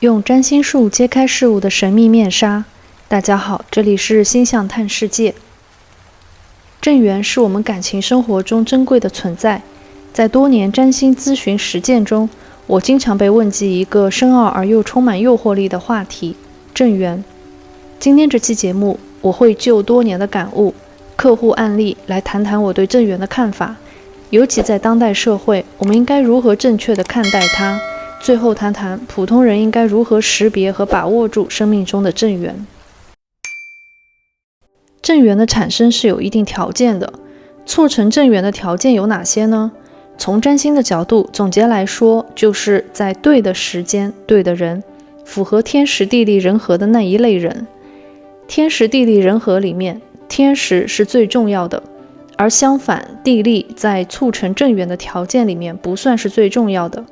用占星术揭开事物的神秘面纱。大家好，这里是星象探世界。正缘是我们感情生活中珍贵的存在，在多年占星咨询实践中，我经常被问及一个深奥而又充满诱惑力的话题——正缘。今天这期节目，我会就多年的感悟、客户案例来谈谈我对正缘的看法，尤其在当代社会，我们应该如何正确地看待它。最后谈谈普通人应该如何识别和把握住生命中的正缘。正缘的产生是有一定条件的，促成正缘的条件有哪些呢？从占星的角度总结来说，就是在对的时间、对的人，符合天时地利人和的那一类人。天时地利人和里面，天时是最重要的，而相反，地利在促成正缘的条件里面不算是最重要的。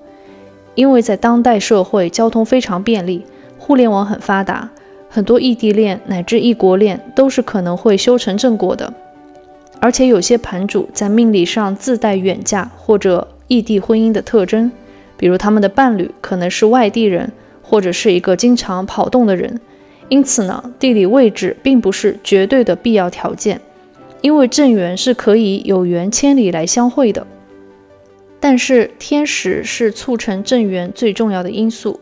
因为在当代社会，交通非常便利，互联网很发达，很多异地恋乃至异国恋都是可能会修成正果的。而且有些盘主在命理上自带远嫁或者异地婚姻的特征，比如他们的伴侣可能是外地人，或者是一个经常跑动的人。因此呢，地理位置并不是绝对的必要条件，因为正缘是可以有缘千里来相会的。但是天时是促成正缘最重要的因素，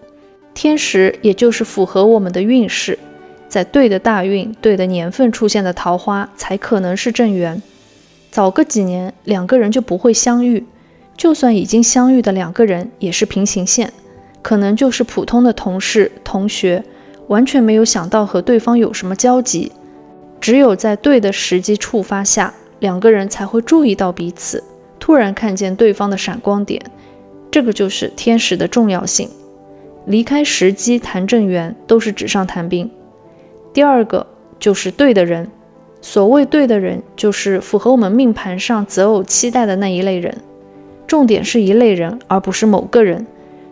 天时也就是符合我们的运势，在对的大运、对的年份出现的桃花才可能是正缘。早个几年，两个人就不会相遇，就算已经相遇的两个人也是平行线，可能就是普通的同事、同学，完全没有想到和对方有什么交集。只有在对的时机触发下，两个人才会注意到彼此，突然看见对方的闪光点，这个就是天时的重要性。离开时机谈正缘都是纸上谈兵。第二个就是对的人，所谓对的人，就是符合我们命盘上择偶期待的那一类人。重点是一类人，而不是某个人。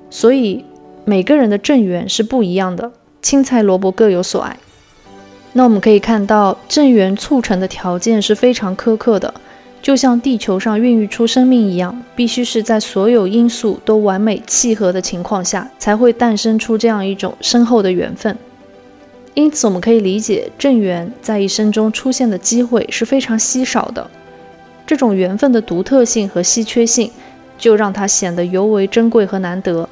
所以每个人的正缘是不一样的，青菜萝卜各有所爱。那我们可以看到，正缘促成的条件是非常苛刻的，就像地球上孕育出生命一样，必须是在所有因素都完美契合的情况下，才会诞生出这样一种深厚的缘分。因此我们可以理解，正缘在一生中出现的机会是非常稀少的。这种缘分的独特性和稀缺性，就让它显得尤为珍贵和难得。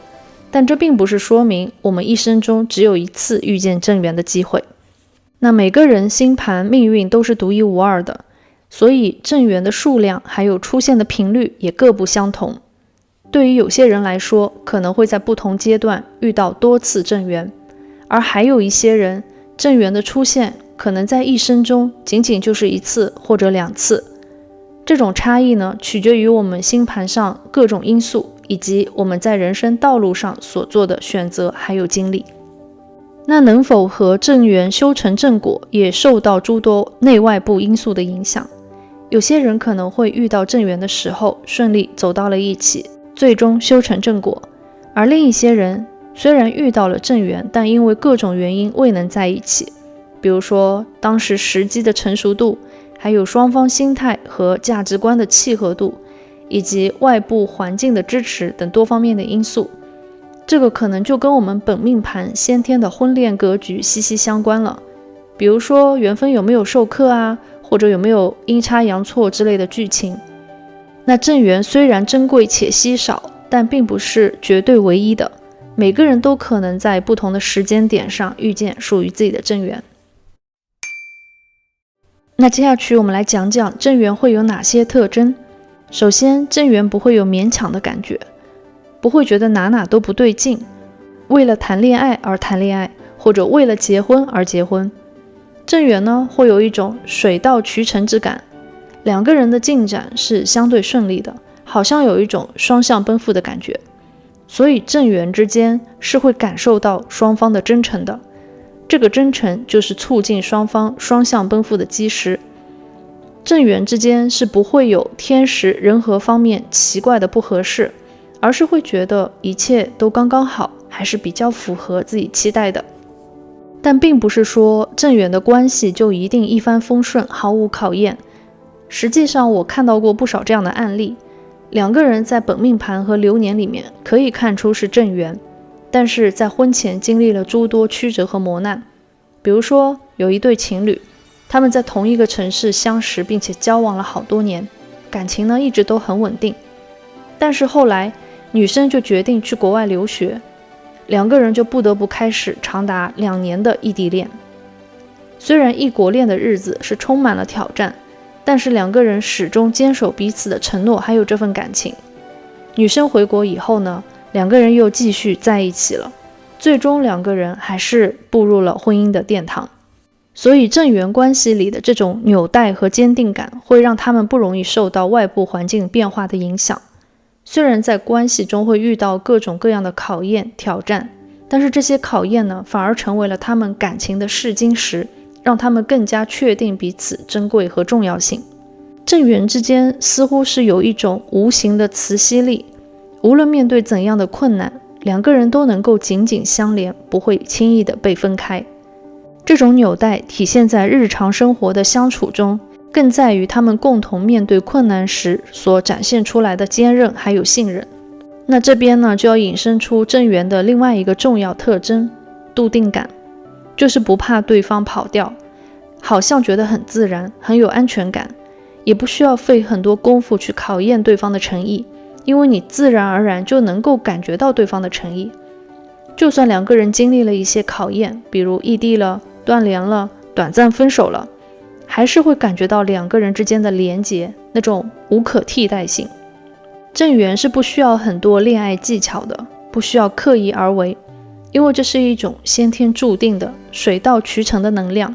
但这并不是说明我们一生中只有一次遇见正缘的机会。那每个人星盘命运都是独一无二的，所以正缘的数量还有出现的频率也各不相同。对于有些人来说，可能会在不同阶段遇到多次正缘，而还有一些人，正缘的出现可能在一生中仅仅就是一次或者两次。这种差异呢，取决于我们星盘上各种因素，以及我们在人生道路上所做的选择还有经历。那能否和正缘修成正果，也受到诸多内外部因素的影响。有些人可能会遇到正缘的时候顺利走到了一起，最终修成正果，而另一些人虽然遇到了正缘，但因为各种原因未能在一起，比如说当时时机的成熟度，还有双方心态和价值观的契合度，以及外部环境的支持等多方面的因素。这个可能就跟我们本命盘先天的婚恋格局息息相关了，比如说缘分有没有授课啊，或者有没有阴差阳错之类的剧情。那正缘虽然珍贵且稀少，但并不是绝对唯一的，每个人都可能在不同的时间点上遇见属于自己的正缘。那接下去我们来讲讲正缘会有哪些特征。首先，正缘不会有勉强的感觉，不会觉得哪哪都不对劲，为了谈恋爱而谈恋爱，或者为了结婚而结婚。正缘呢，会有一种水到渠成之感，两个人的进展是相对顺利的，好像有一种双向奔赴的感觉。所以正缘之间是会感受到双方的真诚的，这个真诚就是促进双方双向奔赴的基石。正缘之间是不会有天时人和方面奇怪的不合适，而是会觉得一切都刚刚好，还是比较符合自己期待的。但并不是说正缘的关系就一定一帆风顺，毫无考验。实际上我看到过不少这样的案例，两个人在本命盘和流年里面可以看出是正缘，但是在婚前经历了诸多曲折和磨难。比如说，有一对情侣，他们在同一个城市相识，并且交往了好多年，感情呢一直都很稳定。但是后来，女生就决定去国外留学，两个人就不得不开始长达2年的异地恋。虽然异国恋的日子是充满了挑战，但是两个人始终坚守彼此的承诺，还有这份感情。女生回国以后呢，两个人又继续在一起了，最终两个人还是步入了婚姻的殿堂。所以正缘关系里的这种纽带和坚定感，会让他们不容易受到外部环境变化的影响。虽然在关系中会遇到各种各样的考验挑战，但是这些考验呢，反而成为了他们感情的试金石，让他们更加确定彼此珍贵和重要性。正缘之间似乎是有一种无形的磁吸力，无论面对怎样的困难，两个人都能够紧紧相连，不会轻易的被分开。这种纽带体现在日常生活的相处中，更在于他们共同面对困难时所展现出来的坚韧还有信任。那这边呢，就要引申出正缘的另外一个重要特征，笃定感，就是不怕对方跑掉，好像觉得很自然，很有安全感，也不需要费很多功夫去考验对方的诚意，因为你自然而然就能够感觉到对方的诚意。就算两个人经历了一些考验，比如异地了、断联了、短暂分手了，还是会感觉到两个人之间的连结，那种无可替代性。正缘是不需要很多恋爱技巧的，不需要刻意而为，因为这是一种先天注定的水到渠成的能量，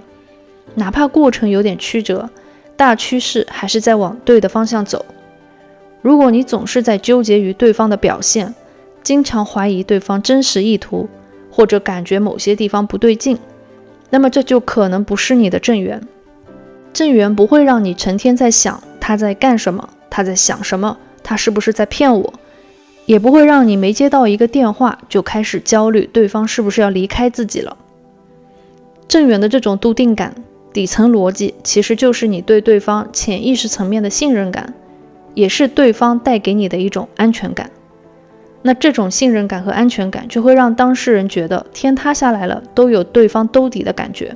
哪怕过程有点曲折，大趋势还是在往对的方向走。如果你总是在纠结于对方的表现，经常怀疑对方真实意图，或者感觉某些地方不对劲，那么这就可能不是你的正缘。正缘不会让你成天在想他在干什么，他在想什么，他是不是在骗我，也不会让你没接到一个电话就开始焦虑对方是不是要离开自己了。正缘的这种笃定感，底层逻辑其实就是你对对方潜意识层面的信任感，也是对方带给你的一种安全感。那这种信任感和安全感就会让当事人觉得天塌下来了都有对方兜底的感觉，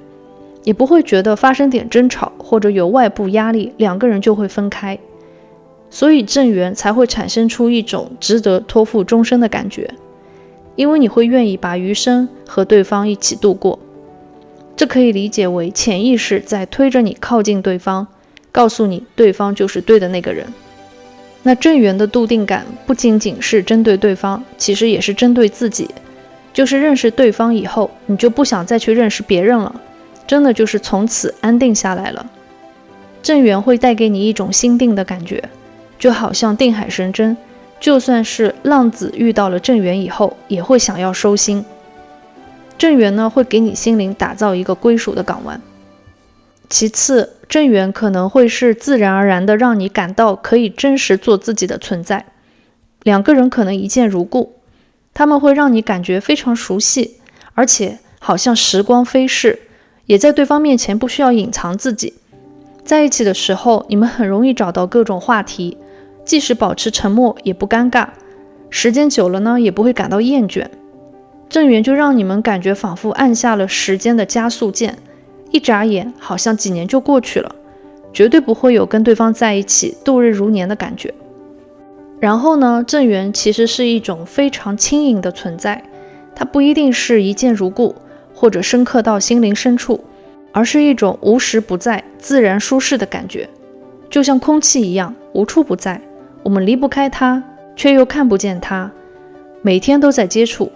也不会觉得发生点争吵或者有外部压力，两个人就会分开。所以正缘才会产生出一种值得托付终身的感觉，因为你会愿意把余生和对方一起度过。这可以理解为潜意识在推着你靠近对方，告诉你对方就是对的那个人。那正缘的笃定感不仅仅是针对对方，其实也是针对自己，就是认识对方以后，你就不想再去认识别人了，真的就是从此安定下来了。正缘会带给你一种心定的感觉，就好像定海神针，就算是浪子遇到了正缘以后，也会想要收心。正缘呢，会给你心灵打造一个归属的港湾。其次，正缘可能会是自然而然的让你感到可以真实做自己的存在。两个人可能一见如故，他们会让你感觉非常熟悉，而且好像时光飞逝，也在对方面前不需要隐藏自己。在一起的时候，你们很容易找到各种话题，即使保持沉默也不尴尬，时间久了呢，也不会感到厌倦。正缘就让你们感觉仿佛按下了时间的加速键，一眨眼好像几年就过去了，绝对不会有跟对方在一起度日如年的感觉。然后呢，正缘其实是一种非常轻盈的存在，它不一定是一见如故或者深刻到心灵深处，而是一种无时不在、自然舒适的感觉，就像空气一样无处不在，我们离不开它，却又看不见它，每天都在接触。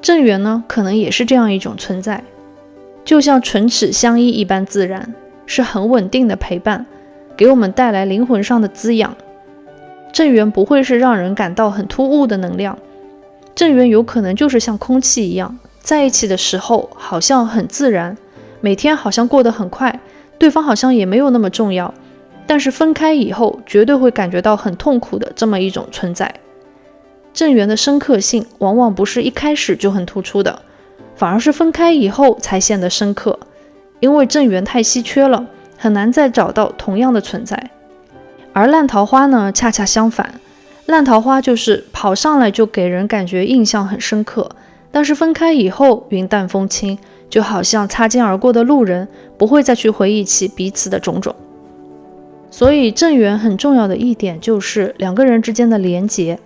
正缘呢，可能也是这样一种存在，就像唇齿相依一般自然，是很稳定的陪伴，给我们带来灵魂上的滋养。正缘不会是让人感到很突兀的能量，正缘有可能就是像空气一样，在一起的时候好像很自然，每天好像过得很快，对方好像也没有那么重要，但是分开以后绝对会感觉到很痛苦的这么一种存在。正缘的深刻性往往不是一开始就很突出的，反而是分开以后才显得深刻，因为正缘太稀缺了，很难再找到同样的存在。而烂桃花呢，恰恰相反，烂桃花就是跑上来就给人感觉印象很深刻，但是分开以后云淡风轻，就好像擦肩而过的路人，不会再去回忆起彼此的种种。所以正缘很重要的一点就是两个人之间的连结，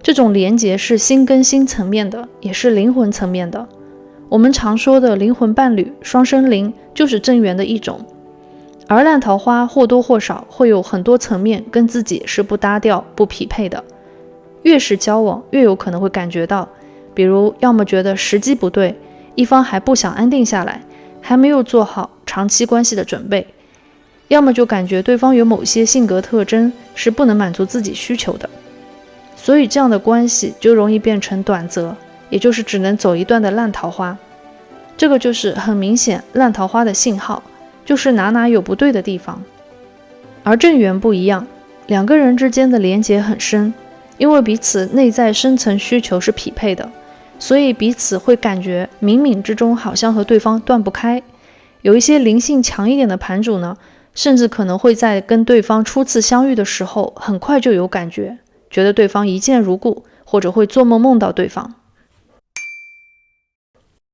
这种连结是心跟心层面的，也是灵魂层面的。我们常说的灵魂伴侣、双生灵就是正缘的一种。而烂桃花或多或少会有很多层面跟自己是不搭调、不匹配的，越是交往越有可能会感觉到，比如要么觉得时机不对，一方还不想安定下来，还没有做好长期关系的准备，要么就感觉对方有某些性格特征是不能满足自己需求的，所以这样的关系就容易变成短则，也就是只能走一段的烂桃花。这个就是很明显烂桃花的信号，就是哪有不对的地方。而正缘不一样，两个人之间的连结很深，因为彼此内在深层需求是匹配的，所以彼此会感觉冥冥之中好像和对方断不开。有一些灵性强一点的盘主呢，甚至可能会在跟对方初次相遇的时候很快就有感觉，觉得对方一见如故，或者会做梦梦到对方。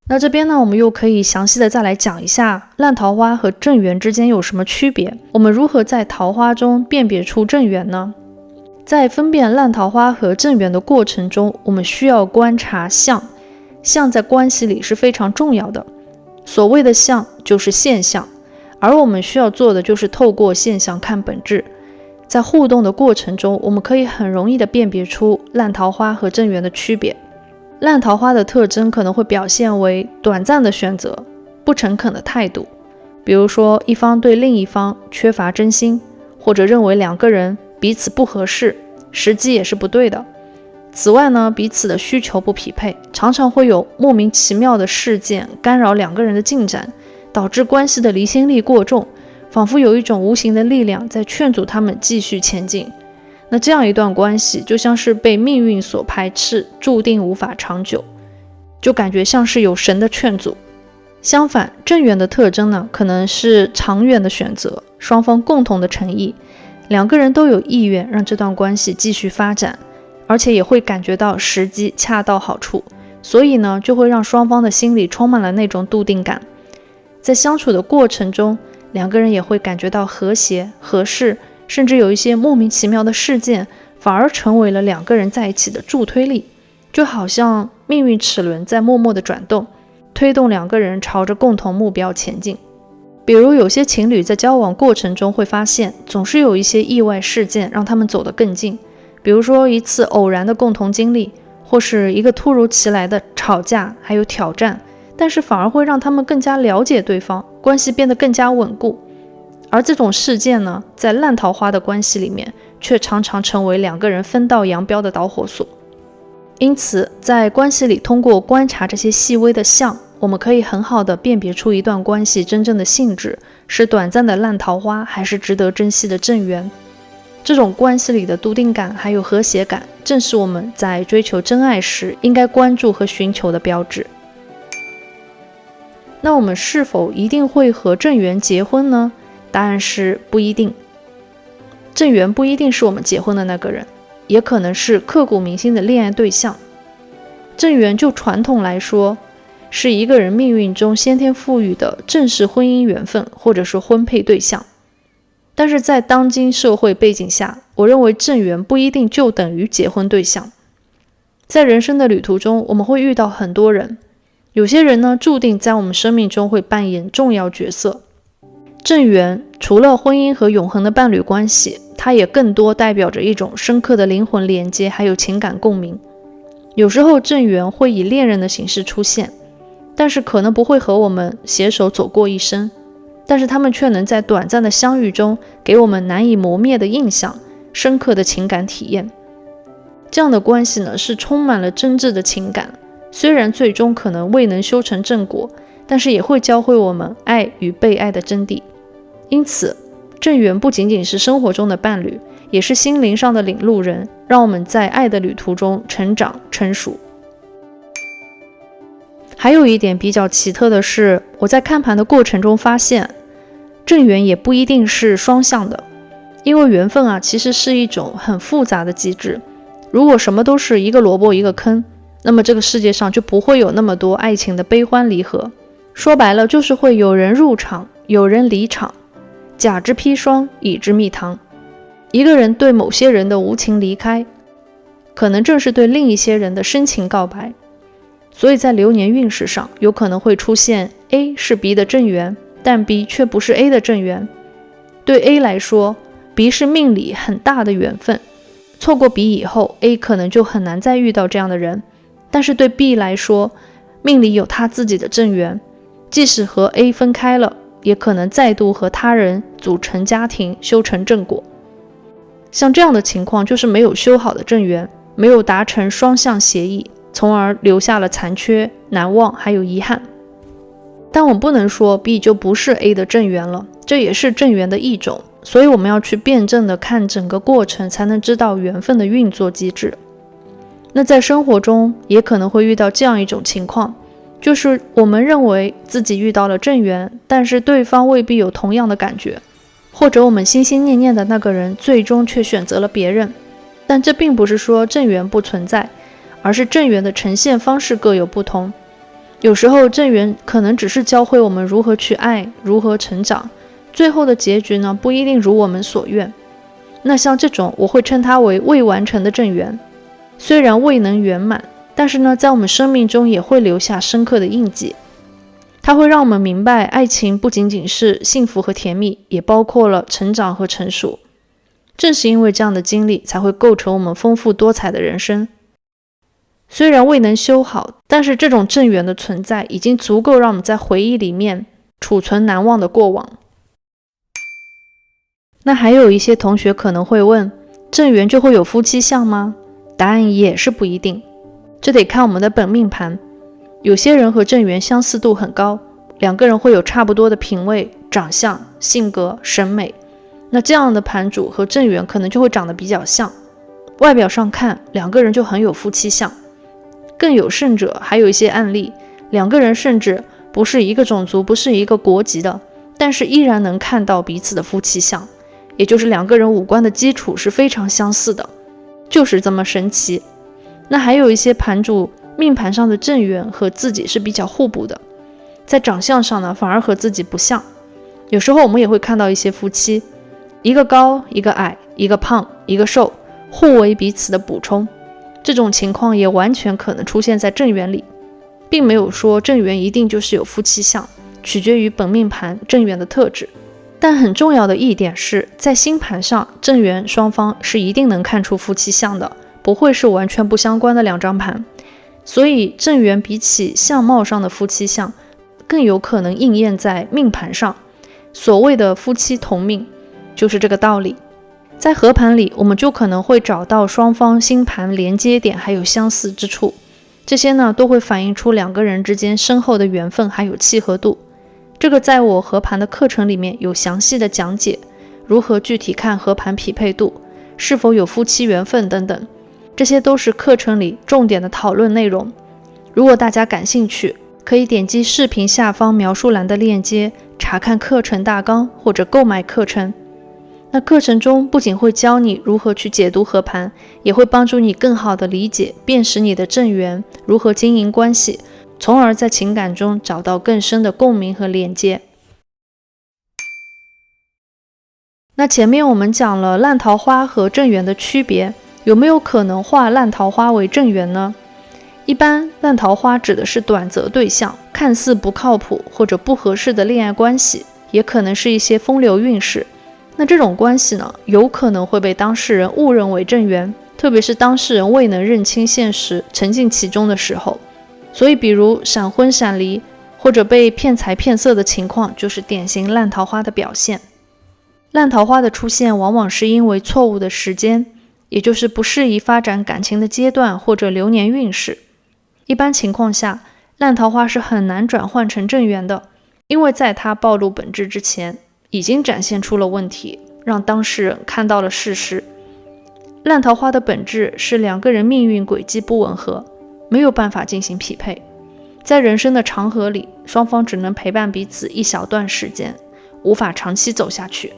那这边呢，我们又可以详细的再来讲一下烂桃花和正缘之间有什么区别，我们如何在桃花中辨别出正缘呢？在分辨烂桃花和正缘的过程中，我们需要观察相，相在关系里是非常重要的。所谓的相就是现象，而我们需要做的就是透过现象看本质。在互动的过程中，我们可以很容易的辨别出烂桃花和正缘的区别。烂桃花的特征可能会表现为短暂的选择、不诚恳的态度，比如说一方对另一方缺乏真心，或者认为两个人彼此不合适，时机也是不对的。此外呢，彼此的需求不匹配，常常会有莫名其妙的事件干扰两个人的进展，导致关系的离心力过重，仿佛有一种无形的力量在劝阻他们继续前进。那这样一段关系就像是被命运所排斥，注定无法长久，就感觉像是有神的劝阻。相反，正缘的特征呢，可能是长远的选择，双方共同的诚意，两个人都有意愿让这段关系继续发展，而且也会感觉到时机恰到好处，所以呢，就会让双方的心里充满了那种笃定感。在相处的过程中，两个人也会感觉到和谐、合适，甚至有一些莫名其妙的事件，反而成为了两个人在一起的助推力，就好像命运齿轮在默默的转动，推动两个人朝着共同目标前进。比如有些情侣在交往过程中会发现，总是有一些意外事件让他们走得更近，比如说一次偶然的共同经历，或是一个突如其来的吵架，还有挑战，但是反而会让他们更加了解对方，关系变得更加稳固。而这种事件呢，在烂桃花的关系里面，却常常成为两个人分道扬镳的导火索。因此，在关系里通过观察这些细微的相，我们可以很好的辨别出一段关系真正的性质，是短暂的烂桃花，还是值得珍惜的正缘。这种关系里的笃定感还有和谐感，正是我们在追求真爱时应该关注和寻求的标志。那我们是否一定会和正缘结婚呢？答案是不一定。正缘不一定是我们结婚的那个人，也可能是刻骨铭心的恋爱对象。正缘就传统来说，是一个人命运中先天赋予的正式婚姻缘分，或者是婚配对象。但是在当今社会背景下，我认为正缘不一定就等于结婚对象。在人生的旅途中，我们会遇到很多人，有些人呢，注定在我们生命中会扮演重要角色。正缘除了婚姻和永恒的伴侣关系，它也更多代表着一种深刻的灵魂连接，还有情感共鸣。有时候正缘会以恋人的形式出现，但是可能不会和我们携手走过一生，但是他们却能在短暂的相遇中给我们难以磨灭的印象，深刻的情感体验。这样的关系呢，是充满了真挚的情感，虽然最终可能未能修成正果，但是也会教会我们爱与被爱的真谛。因此，正缘不仅仅是生活中的伴侣，也是心灵上的领路人，让我们在爱的旅途中成长成熟。还有一点比较奇特的是，我在看盘的过程中发现，正缘也不一定是双向的，因为缘分其实是一种很复杂的机制。如果什么都是一个萝卜一个坑，那么这个世界上就不会有那么多爱情的悲欢离合。说白了，就是会有人入场，有人离场，甲之砒霜，乙之蜜糖。一个人对某些人的无情离开，可能正是对另一些人的深情告白。所以在流年运势上，有可能会出现 A 是 B 的正缘，但 B 却不是 A 的正缘。对 A 来说， B 是命里很大的缘分，错过 B 以后， A 可能就很难再遇到这样的人。但是对 B 来说，命里有他自己的正缘，即使和 A 分开了，也可能再度和他人组成家庭，修成正果。像这样的情况就是没有修好的正缘，没有达成双向协议，从而留下了残缺、难忘还有遗憾。但我们不能说 B 就不是 A 的正缘了，这也是正缘的一种，所以我们要去辩证的看整个过程，才能知道缘分的运作机制。那在生活中也可能会遇到这样一种情况，就是我们认为自己遇到了正缘，但是对方未必有同样的感觉，或者我们心心念念的那个人最终却选择了别人。但这并不是说正缘不存在，而是正缘的呈现方式各有不同。有时候正缘可能只是教会我们如何去爱，如何成长，最后的结局呢，不一定如我们所愿。那像这种我会称它为未完成的正缘，虽然未能圆满，但是呢，在我们生命中也会留下深刻的印记。它会让我们明白，爱情不仅仅是幸福和甜蜜，也包括了成长和成熟。正是因为这样的经历，才会构成我们丰富多彩的人生。虽然未能修好，但是这种正缘的存在，已经足够让我们在回忆里面储存难忘的过往。那还有一些同学可能会问，正缘就会有夫妻相吗？答案也是不一定，这得看我们的本命盘。有些人和正缘相似度很高，两个人会有差不多的品味、长相、性格、审美，那这样的盘主和正缘可能就会长得比较像，外表上看两个人就很有夫妻相。更有甚者，还有一些案例，两个人甚至不是一个种族，不是一个国籍的，但是依然能看到彼此的夫妻相，也就是两个人五官的基础是非常相似的，就是这么神奇。那还有一些盘主命盘上的正缘和自己是比较互补的，在长相上呢，反而和自己不像。有时候我们也会看到一些夫妻，一个高一个矮，一个胖一个瘦，互为彼此的补充。这种情况也完全可能出现在正缘里，并没有说正缘一定就是有夫妻相，取决于本命盘正缘的特质。但很重要的一点是，在星盘上正缘双方是一定能看出夫妻相的，不会是完全不相关的两张盘。所以正缘比起相貌上的夫妻相，更有可能应验在命盘上。所谓的夫妻同命，就是这个道理。在合盘里，我们就可能会找到双方星盘连接点还有相似之处，这些呢都会反映出两个人之间深厚的缘分还有契合度。这个在我合盘的课程里面有详细的讲解，如何具体看合盘匹配度，是否有夫妻缘分等等，这些都是课程里重点的讨论内容。如果大家感兴趣，可以点击视频下方描述栏的链接，查看课程大纲或者购买课程。那课程中不仅会教你如何去解读合盘，也会帮助你更好的理解、辨识你的正缘，如何经营关系，从而在情感中找到更深的共鸣和连接。那前面我们讲了烂桃花和正缘的区别，有没有可能化烂桃花为正缘呢？一般烂桃花指的是短择对象，看似不靠谱或者不合适的恋爱关系，也可能是一些风流韵事。那这种关系呢，有可能会被当事人误认为正缘，特别是当事人未能认清现实，沉浸其中的时候。所以比如闪婚闪离或者被骗财骗色的情况，就是典型烂桃花的表现。烂桃花的出现往往是因为错误的时间，也就是不适宜发展感情的阶段或者流年运势。一般情况下，烂桃花是很难转换成正缘的，因为在它暴露本质之前，已经展现出了问题，让当事人看到了事实。烂桃花的本质是两个人命运轨迹不吻合，没有办法进行匹配。在人生的长河里，双方只能陪伴彼此一小段时间，无法长期走下去。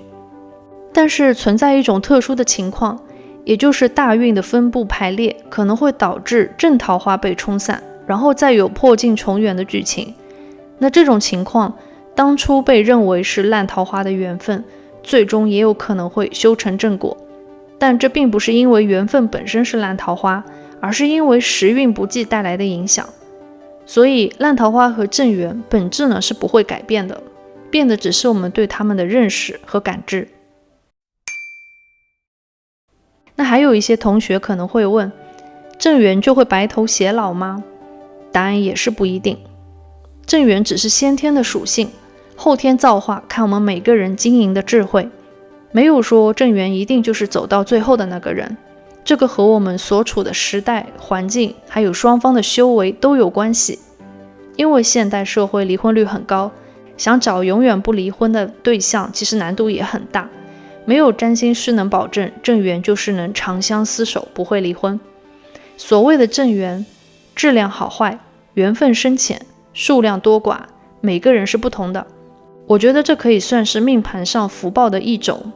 但是存在一种特殊的情况，也就是大运的分布排列可能会导致正桃花被冲散，然后再有破镜重圆的剧情。那这种情况，当初被认为是烂桃花的缘分，最终也有可能会修成正果。但这并不是因为缘分本身是烂桃花，而是因为时运不济带来的影响。所以烂桃花和正缘本质呢是不会改变的，变的只是我们对他们的认识和感知。那还有一些同学可能会问，正缘就会白头偕老吗？答案也是不一定。正缘只是先天的属性，后天造化看我们每个人经营的智慧，没有说正缘一定就是走到最后的那个人。这个和我们所处的时代环境还有双方的修为都有关系。因为现代社会离婚率很高，想找永远不离婚的对象其实难度也很大，没有占星师能保证正缘就是能长相厮守不会离婚。所谓的正缘，质量好坏、缘分深浅、数量多寡，每个人是不同的。我觉得这可以算是命盘上福报的一种。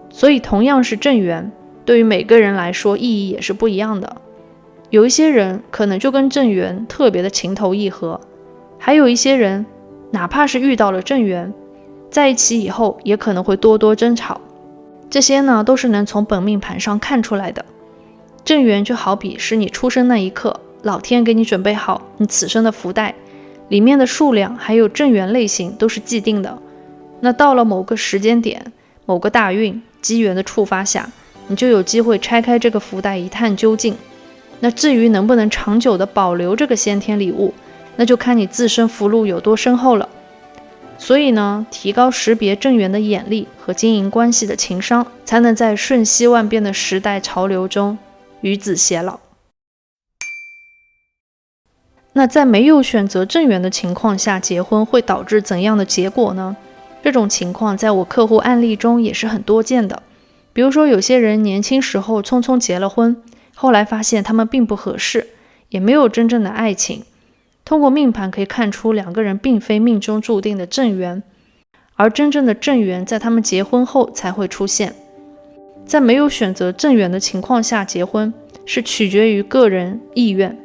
所以同样是正缘，对于每个人来说意义也是不一样的。有一些人可能就跟正缘特别的情投意合，还有一些人哪怕是遇到了正缘，在一起以后也可能会多多争吵。这些呢都是能从本命盘上看出来的。正缘就好比是你出生那一刻，老天给你准备好你此生的福袋，里面的数量还有正缘类型都是既定的。那到了某个时间点，某个大运机缘的触发下，你就有机会拆开这个福袋一探究竟。那至于能不能长久的保留这个先天礼物，那就看你自身福禄有多深厚了。所以呢，提高识别正缘的眼力和经营关系的情商，才能在瞬息万变的时代潮流中与子偕老。那在没有选择正缘的情况下结婚会导致怎样的结果呢？这种情况在我客户案例中也是很多见的。比如说有些人年轻时候匆匆结了婚，后来发现他们并不合适，也没有真正的爱情。通过命盘可以看出两个人并非命中注定的正缘，而真正的正缘在他们结婚后才会出现。在没有选择正缘的情况下结婚，是取决于个人意愿，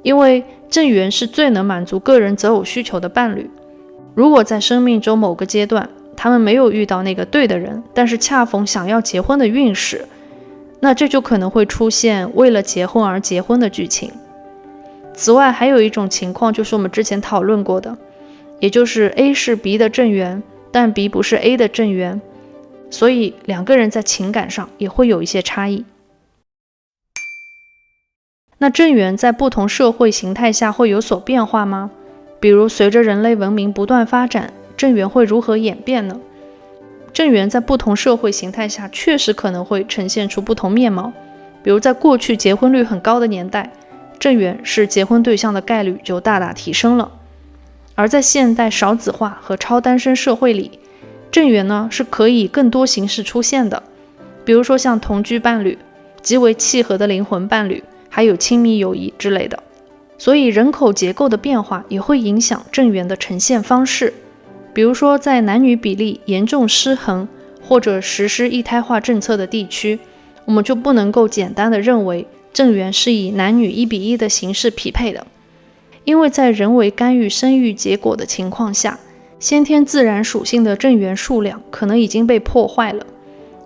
因为正缘是最能满足个人择偶需求的伴侣。如果在生命中某个阶段他们没有遇到那个对的人，但是恰逢想要结婚的运势，那这就可能会出现为了结婚而结婚的剧情。此外还有一种情况就是我们之前讨论过的，也就是 A 是 B 的正缘，但 B 不是 A 的正缘，所以两个人在情感上也会有一些差异。那正缘在不同社会形态下会有所变化吗？比如随着人类文明不断发展，正缘会如何演变呢？正缘在不同社会形态下确实可能会呈现出不同面貌。比如在过去结婚率很高的年代，正缘是结婚对象的概率就大大提升了。而在现代少子化和超单身社会里，正缘呢是可以更多形式出现的。比如说像同居伴侣、极为契合的灵魂伴侣，还有亲密友谊之类的。所以人口结构的变化也会影响正缘的呈现方式。比如说在男女比例严重失衡或者实施一胎化政策的地区，我们就不能够简单的认为正缘是以男女1:1的形式匹配的。因为在人为干预生育结果的情况下，先天自然属性的正缘数量可能已经被破坏了。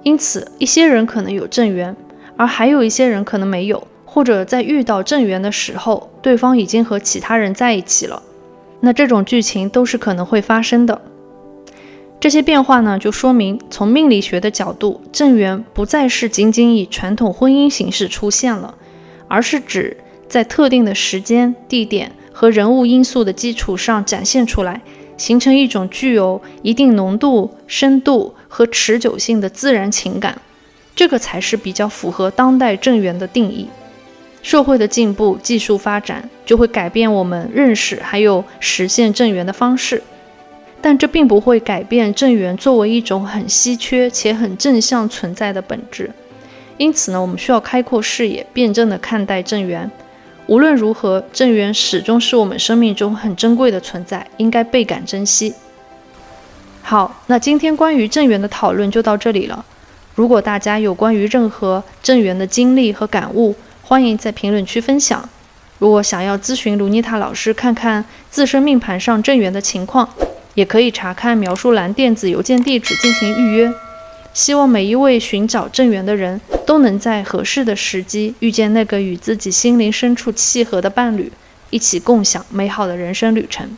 因此一些人可能有正缘，而还有一些人可能没有，或者在遇到正缘的时候，对方已经和其他人在一起了。那这种剧情都是可能会发生的。这些变化呢，就说明从命理学的角度，正缘不再是仅仅以传统婚姻形式出现了，而是指在特定的时间、地点和人物因素的基础上展现出来，形成一种具有一定浓度、深度和持久性的自然情感。这个才是比较符合当代正缘的定义。社会的进步、技术发展就会改变我们认识还有实现正缘的方式，但这并不会改变正缘作为一种很稀缺且很正向存在的本质。因此呢，我们需要开阔视野，辩证地看待正缘。无论如何，正缘始终是我们生命中很珍贵的存在，应该倍感珍惜。好，那今天关于正缘的讨论就到这里了。如果大家有关于任何正缘的经历和感悟，欢迎在评论区分享。如果想要咨询卢妮塔老师看看自身命盘上正缘的情况，也可以查看描述栏电子邮件地址进行预约。希望每一位寻找正缘的人都能在合适的时机遇见那个与自己心灵深处契合的伴侣，一起共享美好的人生旅程。